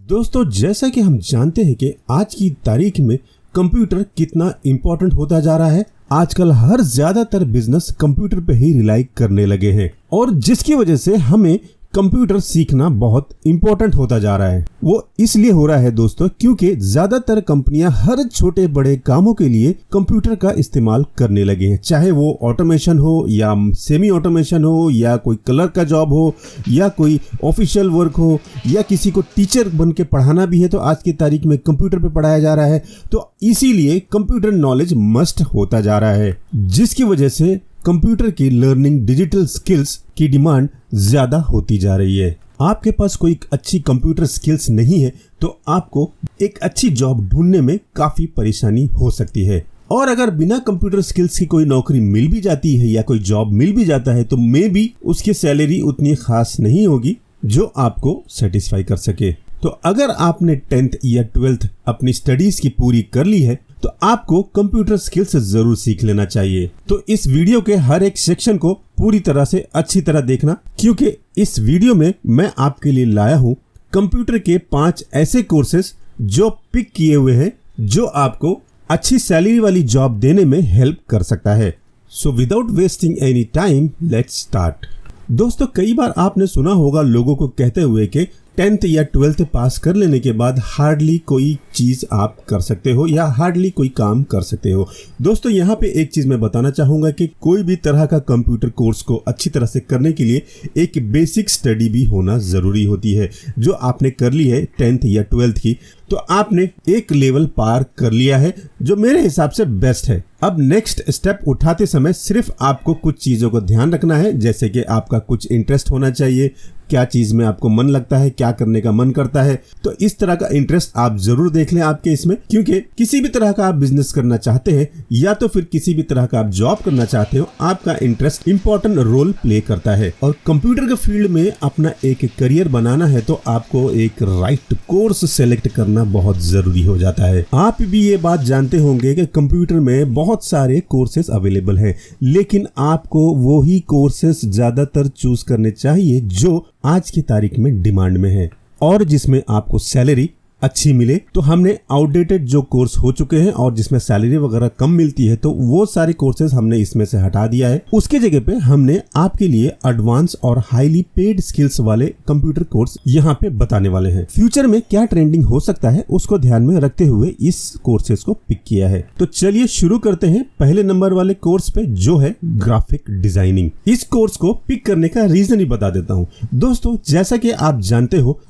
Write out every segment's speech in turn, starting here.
दोस्तों, जैसा कि हम जानते हैं कि आज की तारीख में कंप्यूटर कितना इम्पोर्टेंट होता जा रहा है। आजकल हर ज्यादातर बिजनेस कंप्यूटर पे ही रिलाई करने लगे हैं और जिसकी वजह से हमें कंप्यूटर सीखना बहुत इम्पोर्टेंट होता जा रहा है। वो इसलिए हो रहा है दोस्तों क्योंकि ज्यादातर कंपनियां हर छोटे बड़े कामों के लिए कंप्यूटर का इस्तेमाल करने लगे हैं, चाहे वो ऑटोमेशन हो या सेमी ऑटोमेशन हो या कोई कलर का जॉब हो या कोई ऑफिशियल वर्क हो या किसी को टीचर बन के पढ़ाना भी है तो आज की तारीख में कंप्यूटर पे पढ़ाया जा रहा है। तो इसीलिए कंप्यूटर नॉलेज मस्ट होता जा रहा है, जिसकी वजह से कंप्यूटर की लर्निंग डिजिटल स्किल्स की डिमांड ज्यादा होती जा रही है। आपके पास कोई अच्छी कंप्यूटर स्किल्स नहीं है तो आपको एक अच्छी जॉब ढूंढने में काफी परेशानी हो सकती है, और अगर बिना कंप्यूटर स्किल्स की कोई नौकरी मिल भी जाती है या कोई जॉब मिल भी जाता है तो मे बी उसकी सैलरी उतनी खास नहीं होगी जो आपको सेटिस्फाई कर सके। तो अगर आपने 10th या 12th अपनी स्टडीज की पूरी कर ली है तो आपको कंप्यूटर स्किल्स जरूर सीख लेना चाहिए। तो इस वीडियो के हर एक सेक्शन को पूरी तरह से अच्छी तरह देखना, क्योंकि इस वीडियो में मैं आपके लिए लाया हूं कंप्यूटर के 5 ऐसे कोर्सेज जो पिक किए हुए हैं जो आपको अच्छी सैलरी वाली जॉब देने में हेल्प कर सकता है। So without wasting any time let's start. दोस्तों, कई बार आपने सुना होगा लोगों को कहते हुए कि 10th या 12th पास कर लेने के बाद हार्डली कोई चीज आप कर सकते हो या हार्डली कोई काम कर सकते हो। दोस्तों, यहाँ पे एक चीज मैं बताना चाहूंगा कि कोई भी तरह का कंप्यूटर कोर्स को अच्छी तरह से करने के लिए एक बेसिक स्टडी भी होना जरूरी होती है। जो आपने कर ली है 10th या 12th की, तो आपने एक लेवल पार कर लिया है जो मेरे हिसाब से बेस्ट है। अब नेक्स्ट स्टेप उठाते समय सिर्फ आपको कुछ चीजों को ध्यान रखना है, जैसे कि आपका कुछ इंटरेस्ट होना चाहिए, क्या चीज में आपको मन लगता है, क्या करने का मन करता है। तो इस तरह का इंटरेस्ट आप जरूर देख लें आपके इसमें, क्योंकि किसी भी तरह का आप बिजनेस करना चाहते हैं या तो फिर किसी भी तरह का आप जॉब करना चाहते हो, आपका इंटरेस्ट इंपॉर्टेंट रोल प्ले करता है। और कंप्यूटर के फील्ड में अपना एक करियर बनाना है तो आपको एक राइट कोर्स सेलेक्ट करना बहुत जरूरी हो जाता है। आप भी ये बात जानते होंगे कि कंप्यूटर में बहुत सारे कोर्सेज अवेलेबल हैं, लेकिन आपको वो ही कोर्सेज ज्यादातर चूज करने चाहिए जो आज की तारीख में डिमांड में है और जिसमें आपको सैलरी अच्छी मिले। तो हमने आउटडेटेड जो कोर्स हो चुके हैं और जिसमें सैलरी वगैरह कम मिलती है तो वो सारे कोर्सेज हमने इसमें से हटा दिया है। उसके जगह पे हमने आपके लिए एडवांस और हाईली पेड स्किल्स वाले कंप्यूटर कोर्स यहाँ पे बताने वाले हैं। फ्यूचर में क्या ट्रेंडिंग हो सकता है उसको ध्यान में रखते हुए इस कोर्सेज को पिक किया है। तो चलिए शुरू करते हैं पहले नंबर वाले कोर्स पे, जो है ग्राफिक डिजाइनिंग। इस कोर्स को पिक करने का रीजन ही बता देता हूँ। दोस्तों, जैसा कि आप जानते हो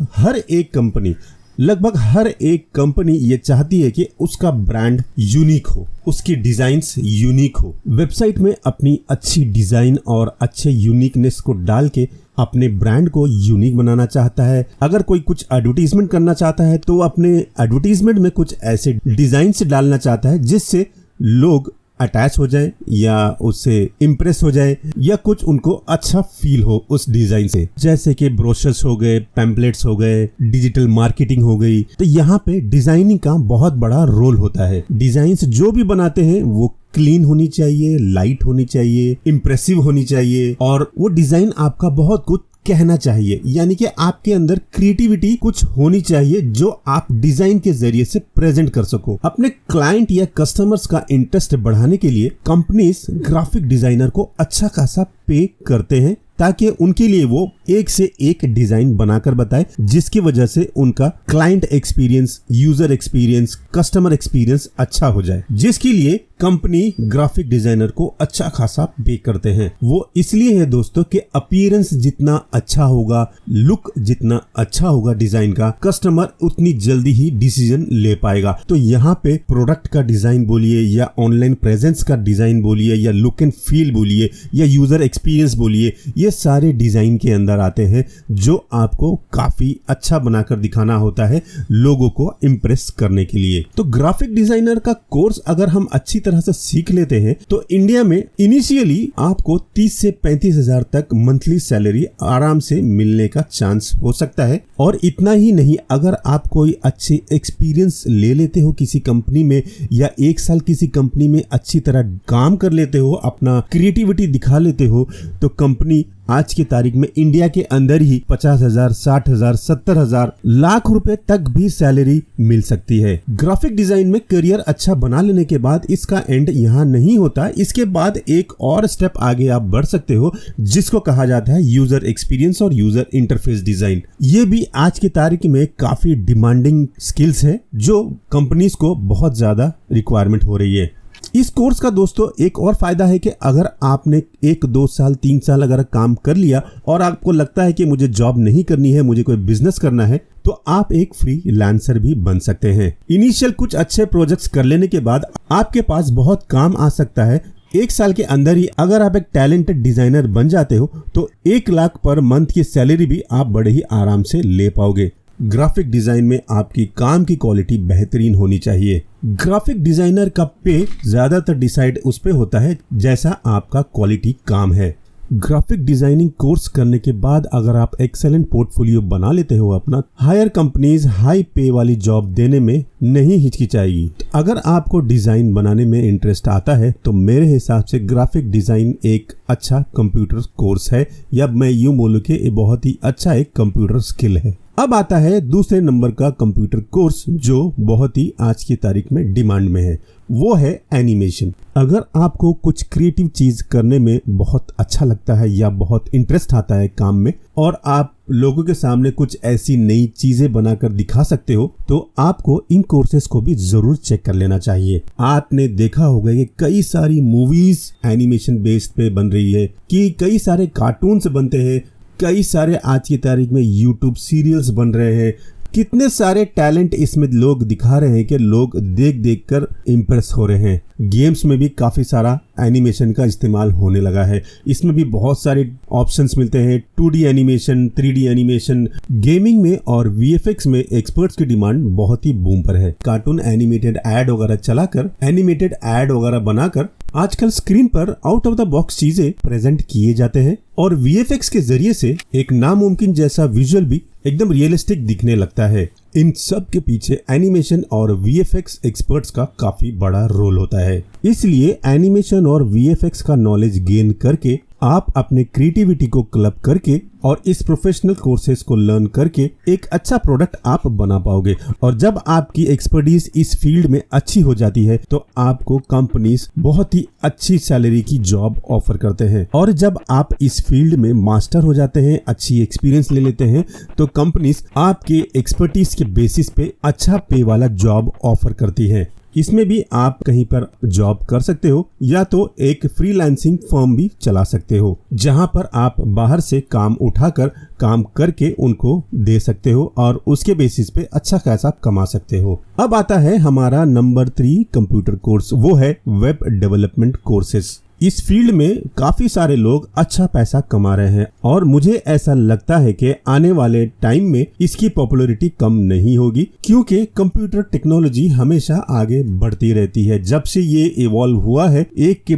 लगभग हर एक कंपनी ये चाहती है कि उसका ब्रांड यूनिक हो, उसकी डिजाइन्स यूनिक हो। वेबसाइट में अपनी अच्छी डिजाइन और अच्छे यूनिकनेस को डाल के अपने ब्रांड को यूनिक बनाना चाहता है। अगर कोई कुछ एडवर्टीजमेंट करना चाहता है तो अपने एडवर्टीजमेंट में कुछ ऐसे डिजाइन्स डालना चाहता है जिससे लोग अटैच हो जाए या उससे इम्प्रेस हो जाए या कुछ उनको अच्छा फील हो उस डिजाइन से, जैसे कि ब्रोशर्स हो गए, पैम्पलेट्स हो गए, डिजिटल मार्केटिंग हो गई। तो यहाँ पे डिजाइनिंग का बहुत बड़ा रोल होता है। डिजाइन्स जो भी बनाते हैं वो क्लीन होनी चाहिए, लाइट होनी चाहिए, इम्प्रेसिव होनी चाहिए और वो डिजाइन आपका बहुत कुछ कहना चाहिए, यानी कि आपके अंदर क्रिएटिविटी कुछ होनी चाहिए जो आप डिजाइन के जरिए से प्रेजेंट कर सको। अपने क्लाइंट या कस्टमर्स का इंटरेस्ट बढ़ाने के लिए कंपनीज ग्राफिक डिजाइनर को अच्छा खासा पे करते हैं ताकि उनके लिए वो एक से एक डिजाइन बनाकर बताए, जिसकी वजह से उनका client experience, user experience, customer experience अच्छा हो जाए, जिसके लिए कंपनी ग्राफिक डिजाइनर को अच्छा खासा पे करते हैं। वो इसलिए है दोस्तों कि अपीयरेंस जितना अच्छा होगा, लुक जितना अच्छा होगा डिजाइन का, कस्टमर उतनी जल्दी ही डिसीजन ले पाएगा। तो यहाँ पे प्रोडक्ट का डिजाइन बोलिए या ऑनलाइन प्रेजेंस का डिजाइन बोलिए या लुक एंड फील बोलिए या यूजर एक्सपीरियंस बोलिए, ये सारे डिजाइन के अंदर आते हैं जो आपको काफी अच्छा बनाकर दिखाना होता है लोगों को इम्प्रेस करने के लिए। तो ग्राफिक डिजाइनर का कोर्स अगर हम अच्छी तरह से सीख लेते हैं तो इंडिया में इनिशियली आपको 30 से 35 हजार तक मंथली सैलरी आराम से मिलने का चांस हो सकता है। और इतना ही नहीं, अगर आप कोई अच्छे एक्सपीरियंस ले लेते हो किसी कंपनी में या 1 साल किसी कंपनी में अच्छी तरह काम कर लेते हो, अपना क्रिएटिविटी दिखा लेते हो, तो कंपनी आज की तारीख में इंडिया के अंदर ही 50,000, 60,000, 70,000 लाख रुपए तक भी सैलरी मिल सकती है। ग्राफिक डिजाइन में करियर अच्छा बना लेने के बाद इसका एंड यहाँ नहीं होता। इसके बाद एक और स्टेप आगे आप बढ़ सकते हो, जिसको कहा जाता है यूजर एक्सपीरियंस और यूजर इंटरफेस डिजाइन। ये भी आज की तारीख में काफी डिमांडिंग स्किल्स है जो कंपनीज को बहुत ज्यादा रिक्वायरमेंट हो रही है। इस कोर्स का दोस्तों एक और फायदा है कि अगर आपने 1, 2 साल, 3 साल अगर काम कर लिया और आपको लगता है कि मुझे जॉब नहीं करनी है, मुझे कोई बिजनेस करना है, तो आप एक फ्रीलांसर भी बन सकते हैं। इनिशियल कुछ अच्छे प्रोजेक्ट्स कर लेने के बाद आपके पास बहुत काम आ सकता है। 1 साल के अंदर ही अगर आप एक टैलेंटेड डिजाइनर बन जाते हो तो 1 लाख पर मंथ की सैलरी भी आप बड़े ही आराम से ले पाओगे। ग्राफिक डिजाइन में आपकी काम की क्वालिटी बेहतरीन होनी चाहिए। ग्राफिक डिजाइनर का पे ज्यादातर डिसाइड उस पे होता है जैसा आपका क्वालिटी काम है। ग्राफिक डिजाइनिंग कोर्स करने के बाद अगर आप एक्सेलेंट पोर्टफोलियो बना लेते हो अपना, हायर कंपनीज हाई पे वाली जॉब देने में नहीं हिचकिचाएगी। अगर आपको डिजाइन बनाने में इंटरेस्ट आता है तो मेरे हिसाब से ग्राफिक डिजाइन एक अच्छा कंप्यूटर कोर्स है, या मैं यूं बोलूं कि ये बहुत ही अच्छा एक कंप्यूटर स्किल है। अब आता है दूसरे नंबर का कंप्यूटर कोर्स जो बहुत ही आज की तारीख में डिमांड में है, वो है एनिमेशन। अगर आपको कुछ क्रिएटिव चीज करने में बहुत अच्छा लगता है या बहुत इंटरेस्ट आता है काम में, और आप लोगों के सामने कुछ ऐसी नई चीजें बनाकर दिखा सकते हो, तो आपको इन कोर्सेज को भी जरूर चेक कर लेना चाहिए। आपने देखा होगा कि कई सारी मूवीज एनिमेशन बेस्ड पे बन रही है, कि कई सारे कार्टून्स बनते हैं, कई सारे आज की तारीख में यूट्यूब सीरियल्स बन रहे हैं। कितने सारे टैलेंट इसमें लोग दिखा रहे हैं कि लोग देख देख कर इम्प्रेस हो रहे हैं। गेम्स में भी काफी सारा एनिमेशन का इस्तेमाल होने लगा है। इसमें भी बहुत सारे ऑप्शंस मिलते हैं, 2D animation, 3D animation. Gaming में और VFX में एक्सपर्ट्स की डिमांड बहुत ही बूम पर है। कार्टून एनिमेटेड एड वगैरह चलाकर, एनिमेटेड एड वगैरह बनाकर आजकल स्क्रीन पर आउट ऑफ द बॉक्स चीजें प्रेजेंट किए जाते हैं, और VFX के जरिए से एक नामुमकिन जैसा विजुअल भी एकदम रियलिस्टिक दिखने लगता है। इन सब के पीछे एनिमेशन और VFX एक्सपर्ट्स का काफी बड़ा रोल होता है। इसलिए एनिमेशन और VFX का नॉलेज गेन करके आप अपने क्रिएटिविटी को क्लब करके और इस प्रोफेशनल कोर्सेज को लर्न करके एक अच्छा प्रोडक्ट आप बना पाओगे। और जब आपकी एक्सपर्टीज इस फील्ड में अच्छी हो जाती है तो आपको कंपनीज बहुत ही अच्छी सैलरी की जॉब ऑफर करते हैं। और जब आप इस फील्ड में मास्टर हो जाते हैं, अच्छी एक्सपीरियंस ले लेते हैं, तो कंपनीज आपके एक्सपर्टीज के बेसिस पे अच्छा पे वाला जॉब ऑफर करती है। इसमें भी आप कहीं पर जॉब कर सकते हो, या तो एक फ्रीलांसिंग फर्म भी चला सकते हो, जहां पर आप बाहर से काम उठाकर काम करके उनको दे सकते हो और उसके बेसिस पे अच्छा खासा कमा सकते हो। अब आता है हमारा नंबर 3 कंप्यूटर कोर्स, वो है वेब डेवलपमेंट कोर्सेज। इस फील्ड में काफी सारे लोग अच्छा पैसा कमा रहे हैं, और मुझे ऐसा लगता है कि आने वाले टाइम में इसकी पॉपुलैरिटी कम नहीं होगी, क्योंकि कंप्यूटर टेक्नोलॉजी हमेशा आगे बढ़ती रहती है। जब से ये इवॉल्व हुआ है, एक के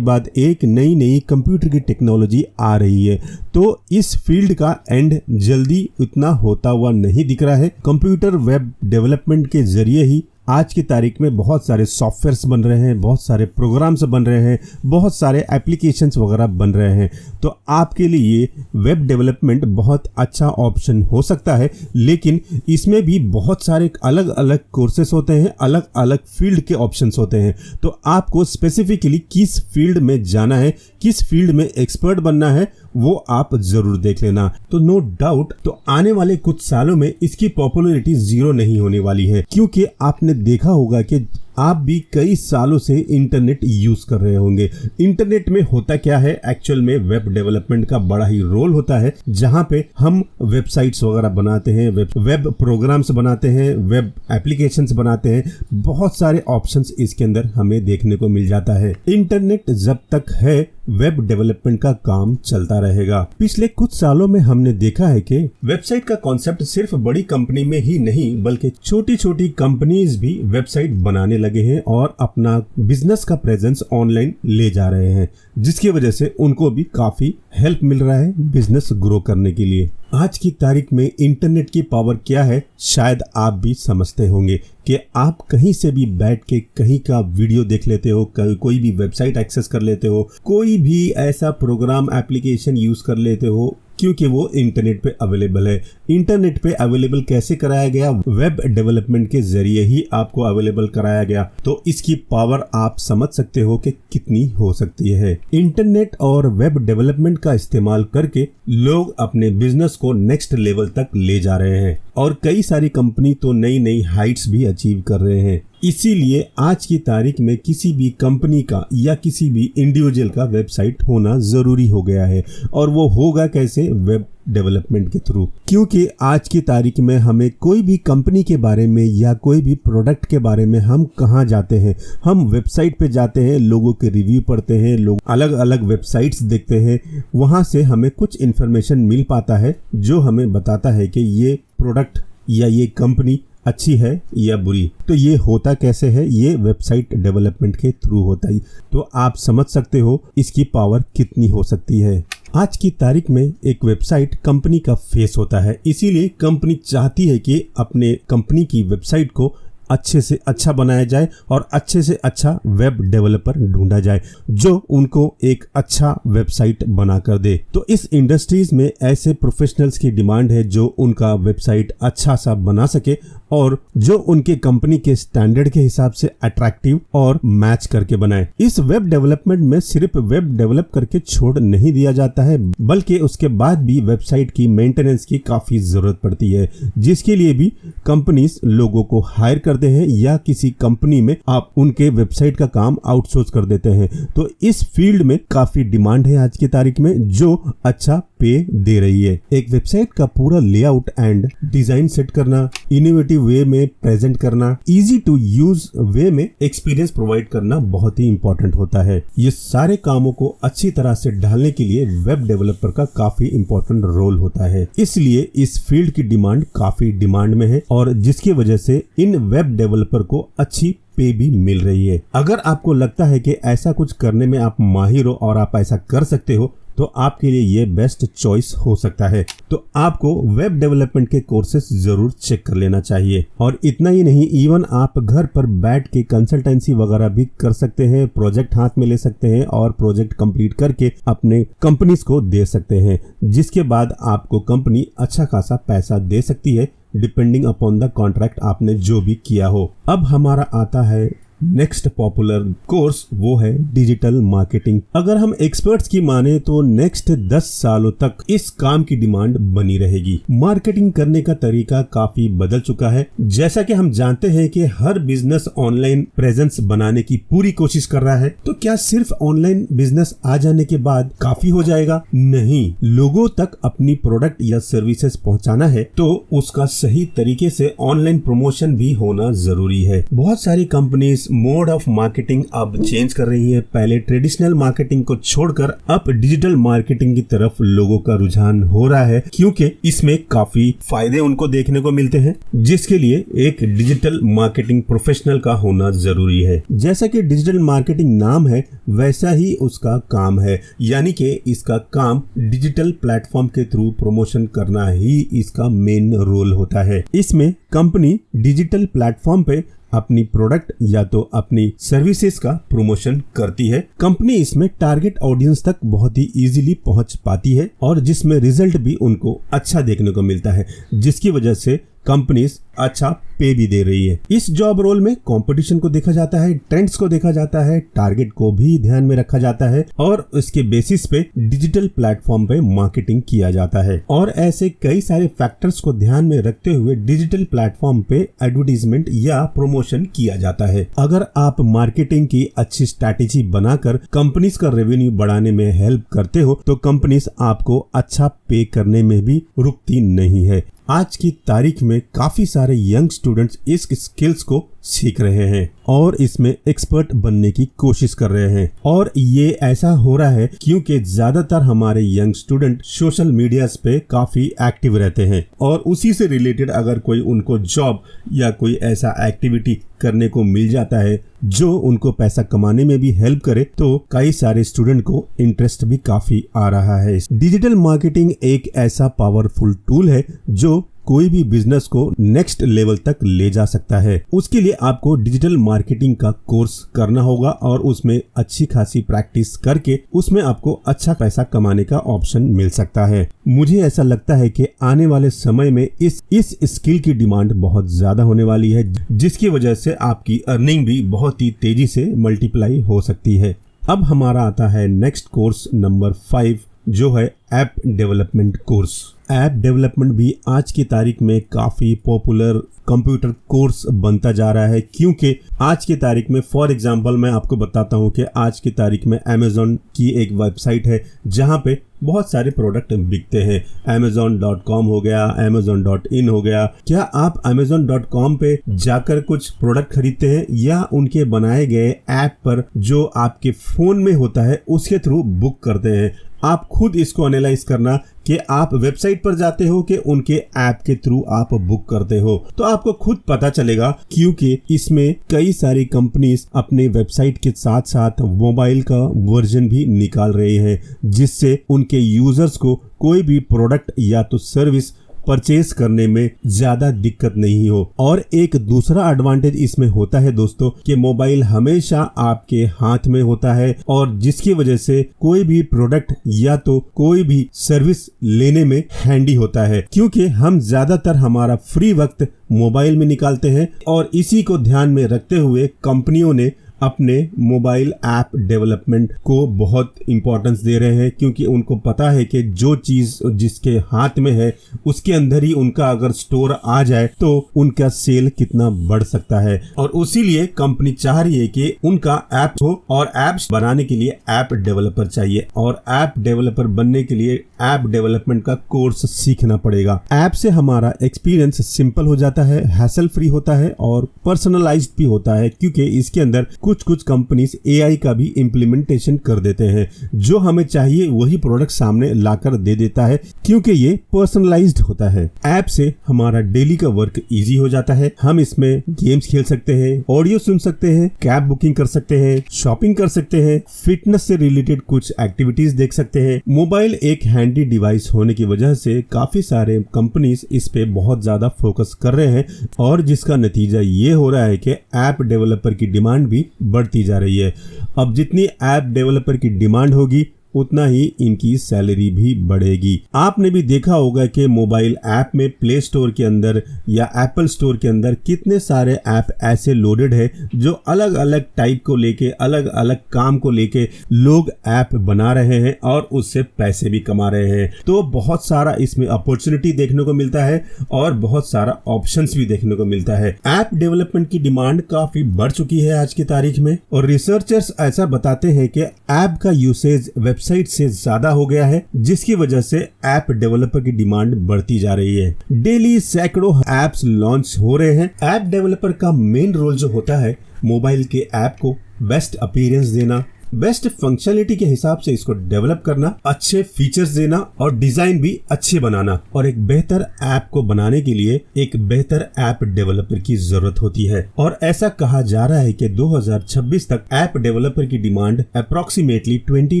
बाद एक नई नई कंप्यूटर की टेक्नोलॉजी आ रही है, तो इस फील्ड का एंड जल्दी इतना होता हुआ नहीं दिख रहा है। कंप्यूटर वेब डेवलपमेंट के जरिए ही आज की तारीख में बहुत सारे सॉफ्टवेयर्स बन रहे हैं, बहुत सारे प्रोग्राम्स बन रहे हैं, बहुत सारे एप्लीकेशंस वगैरह बन रहे हैं। तो आपके लिए वेब डेवलपमेंट बहुत अच्छा ऑप्शन हो सकता है, लेकिन इसमें भी बहुत सारे अलग अलग कोर्सेस होते हैं, अलग अलग फील्ड के ऑप्शंस होते हैं। तो आपको स्पेसिफिकली किस फील्ड में जाना है, किस फील्ड में एक्सपर्ट बनना है, वो आप जरूर देख लेना। तो नो डाउट तो आने वाले कुछ सालों में इसकी पॉपुलैरिटी 0 नहीं होने वाली है, क्योंकि आपने देखा होगा कि आप भी कई सालों से इंटरनेट यूज कर रहे होंगे। इंटरनेट में होता क्या है, एक्चुअल में वेब डेवलपमेंट का बड़ा ही रोल होता है, जहां पे हम वेबसाइट्स वगैरह बनाते हैं, वेब प्रोग्राम्स बनाते हैं, वेब एप्लीकेशंस बनाते हैं। बहुत सारे ऑप्शंस इसके अंदर हमें देखने को मिल जाता है। इंटरनेट जब तक है, वेब डेवलपमेंट का काम चलता रहेगा। पिछले कुछ सालों में हमने देखा है कि वेबसाइट का कॉन्सेप्ट सिर्फ बड़ी कंपनी में ही नहीं, बल्कि छोटी छोटी कंपनीज भी वेबसाइट बनाने लगे हैं और अपना बिजनेस का प्रेजेंस ऑनलाइन ले जा रहे हैं, जिसकी वजह से उनको भी काफी हेल्प मिल रहा है बिजनेस ग्रो करने के लिए। आज की तारीख में इंटरनेट की पावर क्या है शायद आप भी समझते होंगे कि आप कहीं से भी बैठ के कहीं का वीडियो देख लेते हो, कोई भी वेबसाइट एक्सेस कर लेते हो, कोई भी ऐसा प्रोग्राम एप्लीकेशन यूज कर लेते हो, क्योंकि वो इंटरनेट पे अवेलेबल है। इंटरनेट पे अवेलेबल कैसे कराया गया? वेब डेवलपमेंट के जरिए ही आपको अवेलेबल कराया गया। तो इसकी पावर आप समझ सकते हो कि कितनी हो सकती है। इंटरनेट और वेब डेवलपमेंट का इस्तेमाल करके लोग अपने बिजनेस को नेक्स्ट लेवल तक ले जा रहे हैं और कई सारी कंपनी तो नई नई हाइट्स भी अचीव कर रहे हैं। इसीलिए आज की तारीख में किसी भी कंपनी का या किसी भी इंडिविजुअल का वेबसाइट होना जरूरी हो गया है। और वो होगा कैसे? वेब डेवलपमेंट के थ्रू। क्योंकि आज की तारीख में हमें कोई भी कंपनी के बारे में या कोई भी प्रोडक्ट के बारे में हम कहाँ जाते हैं? हम वेबसाइट पे जाते हैं, लोगों के रिव्यू पढ़ते हैं, लोग अलग अलग वेबसाइट्स देखते हैं, वहां से हमें कुछ इन्फॉर्मेशन मिल पाता है जो हमें बताता है कि ये प्रोडक्ट या ये कंपनी अच्छी है या बुरी। तो ये होता कैसे है? ये वेबसाइट डेवलपमेंट के थ्रू होता है। तो आप समझ सकते हो इसकी पावर कितनी हो सकती है। आज की तारीख में एक वेबसाइट कंपनी का फेस होता है, इसीलिए कंपनी चाहती है कि अपने कंपनी की वेबसाइट को अच्छे से अच्छा बनाया जाए और अच्छे से अच्छा वेब डेवलपर ढूंढा जाए जो उनको एक अच्छा वेबसाइट बना कर दे। तो इस इंडस्ट्रीज में ऐसे प्रोफेशनल्स की डिमांड है जो उनका वेबसाइट अच्छा सा बना सके और जो उनके कंपनी के स्टैंडर्ड के हिसाब से अट्रैक्टिव और मैच करके बनाए। इस वेब डेवलपमेंट में सिर्फ वेब डेवलप करके छोड़ नहीं दिया जाता है, बल्कि उसके बाद भी वेबसाइट की मेंटेनेंस की काफी जरूरत पड़ती है, जिसके लिए भी कंपनीज लोगों को हायर करते हैं या किसी कंपनी में आप उनके वेबसाइट का काम आउटसोर्स कर देते हैं। तो इस फील्ड में काफी डिमांड है आज की तारीख में, जो अच्छा पे दे रही है। एक वेबसाइट का पूरा लेआउट एंड डिजाइन सेट करना, इनोवेटिव वे में प्रेजेंट करना, इजी टू यूज वे में एक्सपीरियंस प्रोवाइड करना बहुत ही इंपॉर्टेंट होता है। ये सारे कामों को अच्छी तरह से ढालने के लिए वेब डेवलपर का काफी इंपॉर्टेंट रोल होता है। इसलिए इस फील्ड की डिमांड काफी डिमांड में है और जिसकी वजह से इन वेब डेवलपर को अच्छी पे भी मिल रही है। अगर आपको लगता है कि ऐसा कुछ करने में आप माहिर हो और आप ऐसा कर सकते हो तो आपके लिए ये बेस्ट चॉइस हो सकता है। तो आपको वेब डेवलपमेंट के कोर्सेज जरूर चेक कर लेना चाहिए। और इतना ही नहीं, इवन आप घर पर बैठ के कंसल्टेंसी वगैरह भी कर सकते हैं, प्रोजेक्ट हाथ में ले सकते हैं और प्रोजेक्ट कंप्लीट करके अपने कंपनीज को दे सकते हैं, जिसके बाद आपको कंपनी अच्छा खासा पैसा दे सकती है डिपेंडिंग अपॉन द कॉन्ट्रैक्ट आपने जो भी किया हो। अब हमारा आता है नेक्स्ट पॉपुलर कोर्स, वो है डिजिटल मार्केटिंग। अगर हम एक्सपर्ट्स की माने तो नेक्स्ट 10 सालों तक इस काम की डिमांड बनी रहेगी। मार्केटिंग करने का तरीका काफी बदल चुका है। जैसा कि हम जानते हैं कि हर बिजनेस ऑनलाइन प्रेजेंस बनाने की पूरी कोशिश कर रहा है। तो क्या सिर्फ ऑनलाइन बिजनेस आ जाने के बाद काफी हो जाएगा? नहीं, लोगों तक अपनी प्रोडक्ट या सर्विसेज पहुंचाना है तो उसका सही तरीके से ऑनलाइन प्रमोशन भी होना जरूरी है। बहुत सारी कंपनीज मोड ऑफ मार्केटिंग अब चेंज कर रही है। पहले ट्रेडिशनल मार्केटिंग को छोड़कर अब डिजिटल मार्केटिंग की तरफ लोगों का रुझान हो रहा है, क्योंकि इसमें काफी फायदे उनको देखने को मिलते हैं, जिसके लिए एक डिजिटल मार्केटिंग प्रोफेशनल का होना जरूरी है। जैसा कि डिजिटल मार्केटिंग नाम है वैसा ही उसका काम है, यानी कि इसका काम डिजिटल प्लेटफॉर्म के थ्रू प्रमोशन करना ही इसका मेन रोल होता है। इसमें कंपनी डिजिटल प्लेटफॉर्म पे अपनी प्रोडक्ट या तो अपनी सर्विसेज का प्रमोशन करती है। कंपनी इसमें टारगेट ऑडियंस तक बहुत ही इजीली पहुंच पाती है और जिसमें रिजल्ट भी उनको अच्छा देखने को मिलता है, जिसकी वजह से कंपनीज अच्छा पे भी दे रही है। इस जॉब रोल में कंपटीशन को देखा जाता है, ट्रेंड्स को देखा जाता है, टारगेट को भी ध्यान में रखा जाता है और इसके बेसिस पे डिजिटल प्लेटफॉर्म पे मार्केटिंग किया जाता है। और ऐसे कई सारे फैक्टर्स को ध्यान में रखते हुए डिजिटल प्लेटफॉर्म पे एडवर्टीजमेंट या प्रमोशन किया जाता है। अगर आप मार्केटिंग की अच्छी स्ट्रैटेजी बनाकर कंपनीज का रेवेन्यू बढ़ाने में हेल्प करते हो तो कंपनीज आपको अच्छा पे करने में भी रुकती नहीं है। आज की तारीख में काफी सारे यंग स्टूडेंट्स इस स्किल्स को सीख रहे हैं और इसमें एक्सपर्ट बनने की कोशिश कर रहे हैं। और ये ऐसा हो रहा है क्योंकि ज्यादातर हमारे यंग स्टूडेंट सोशल मीडिया पे काफी एक्टिव रहते हैं और उसी से रिलेटेड अगर कोई उनको जॉब या कोई ऐसा एक्टिविटी करने को मिल जाता है जो उनको पैसा कमाने में भी हेल्प करे, तो कई सारे स्टूडेंट को इंटरेस्ट भी काफी आ रहा है। डिजिटल मार्केटिंग एक ऐसा पावरफुल टूल है जो कोई भी बिजनेस को नेक्स्ट लेवल तक ले जा सकता है। उसके लिए आपको डिजिटल मार्केटिंग का कोर्स करना होगा और उसमें अच्छी खासी प्रैक्टिस करके उसमें आपको अच्छा पैसा कमाने का ऑप्शन मिल सकता है। मुझे ऐसा लगता है कि आने वाले समय में इस स्किल की डिमांड बहुत ज्यादा होने वाली है, जिसकी वजह से आपकी अर्निंग भी बहुत ही तेजी से मल्टीप्लाई हो सकती है। अब हमारा आता है नेक्स्ट कोर्स नंबर 5, जो है app development course. App development भी आज की तारीख में काफी पॉपुलर कंप्यूटर कोर्स बनता जा रहा है, क्योंकि आज की तारीख में फॉर एग्जांपल मैं आपको बताता हूं कि आज की तारीख में Amazon की एक वेबसाइट है जहां पे बहुत सारे प्रोडक्ट बिकते हैं। Amazon.com हो गया, Amazon.in हो गया। क्या आप Amazon.com पे जाकर कुछ प्रोडक्ट खरीदते हैं या उनके बनाए गए ऐप पर जो आपके फोन में होता है उसके थ्रू बुक करते हैं? आप खुद इसको एनालाइज करना कि आप वेबसाइट पर जाते हो कि उनके ऐप के थ्रू आप बुक करते हो, तो आपको खुद पता चलेगा, क्योंकि इसमें कई सारी कंपनीज अपने वेबसाइट के साथ साथ मोबाइल का वर्जन भी निकाल रही हैं, जिससे उनके यूजर्स को कोई भी प्रोडक्ट या तो सर्विस परचेज करने में ज्यादा दिक्कत नहीं हो। और एक दूसरा एडवांटेज इसमें होता है दोस्तों कि मोबाइल हमेशा आपके हाथ में होता है और जिसकी वजह से कोई भी प्रोडक्ट या तो कोई भी सर्विस लेने में हैंडी होता है, क्योंकि हम ज्यादातर हमारा फ्री वक्त मोबाइल में निकालते हैं। और इसी को ध्यान में रखते हुए कंपनियों ने अपने मोबाइल ऐप डेवलपमेंट को बहुत इंपॉर्टेंस दे रहे हैं, क्योंकि उनको पता है कि जो चीज जिसके हाथ में है उसके अंदर ही उनका अगर स्टोर आ जाए तो उनका सेल कितना बढ़ सकता है। और उसीलिए कंपनी चाह रही है कि उनका ऐप हो, और ऐप्स बनाने के लिए ऐप डेवलपर चाहिए, और ऐप डेवलपर बनने के लिए ऐप डेवलपमेंट का कोर्स सीखना पड़ेगा। ऐप से हमारा एक्सपीरियंस सिंपल हो जाता है, हैसल फ्री होता है और पर्सनलाइज्ड भी होता है, क्योंकि इसके अंदर कुछ कंपनीज AI का भी इम्प्लीमेंटेशन कर देते हैं। जो हमें चाहिए वही प्रोडक्ट सामने लाकर दे देता है, क्योंकि ये पर्सनलाइज्ड होता है। ऐप से हमारा डेली का वर्क इजी हो जाता है। हम इसमें गेम्स खेल सकते हैं, ऑडियो सुन सकते हैं, कैब बुकिंग कर सकते हैं, शॉपिंग कर सकते हैं, फिटनेस से रिलेटेड कुछ एक्टिविटीज देख सकते हैं। मोबाइल एक हैंडी डिवाइस होने की वजह से काफी सारे कंपनीज इस पे बहुत ज्यादा फोकस कर रहे हैं, और जिसका नतीजा ये हो रहा है कि ऐप डेवलपर की डिमांड भी बढ़ती जा रही है। अब जितनी ऐप डेवलपर की डिमांड होगी उतना ही इनकी सैलरी भी बढ़ेगी। आपने भी देखा होगा कि मोबाइल ऐप में प्ले स्टोर के अंदर या एप्पल स्टोर के अंदर कितने सारे ऐप ऐसे लोडेड है जो अलग अलग टाइप को लेके, अलग अलग काम को लेके लोग ऐप बना रहे हैं और उससे पैसे भी कमा रहे हैं। तो बहुत सारा इसमें अपॉर्चुनिटी देखने को मिलता है और बहुत सारा ऑप्शंस भी देखने को मिलता है। ऐप डेवलपमेंट की डिमांड काफी बढ़ चुकी है आज की तारीख में, और रिसर्चर्स ऐसा बताते हैं कि ऐप का यूसेज वेबसाइट से ज्यादा हो गया है, जिसकी वजह से ऐप डेवलपर की डिमांड बढ़ती जा रही है। डेली सैकड़ों ऐप्स लॉन्च हो रहे हैं। ऐप डेवलपर का मेन रोल जो होता है मोबाइल के ऐप को बेस्ट अपीयरेंस देना, बेस्ट फंक्शनलिटी के हिसाब से इसको डेवलप करना, अच्छे फीचर्स देना और डिजाइन भी अच्छे बनाना। और एक बेहतर ऐप को बनाने के लिए एक बेहतर ऐप डेवलपर की जरूरत होती है। और ऐसा कहा जा रहा है कि 2026 तक ऐप डेवलपर की डिमांड अप्रोक्सीमेटली 20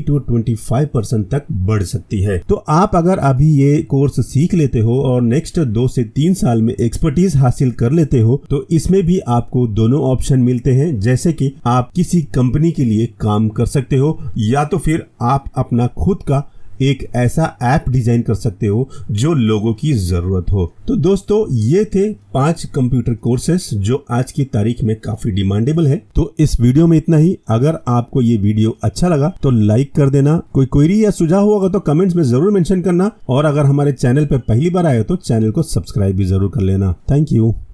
to 25% तक बढ़ सकती है। तो आप अगर अभी ये कोर्स सीख लेते हो और नेक्स्ट 2 से 3 साल में एक्सपर्टीज हासिल कर लेते हो, तो इसमें भी आपको दोनों ऑप्शन मिलते हैं, जैसे कि आप किसी कंपनी के लिए काम कर सकते हो या तो फिर आप अपना खुद का एक ऐसा ऐप डिजाइन कर सकते हो जो लोगों की जरूरत हो। तो दोस्तों ये थे 5 कंप्यूटर कोर्सेस जो आज की तारीख में काफी डिमांडेबल है। तो इस वीडियो में इतना ही। अगर आपको ये वीडियो अच्छा लगा तो लाइक कर देना, कोई क्वेरी या सुझाव होगा तो कमेंट्स में जरूर मेंशन करना, और अगर हमारे चैनल पर पहली बार आए तो चैनल को सब्सक्राइब भी जरूर कर लेना। Thank you.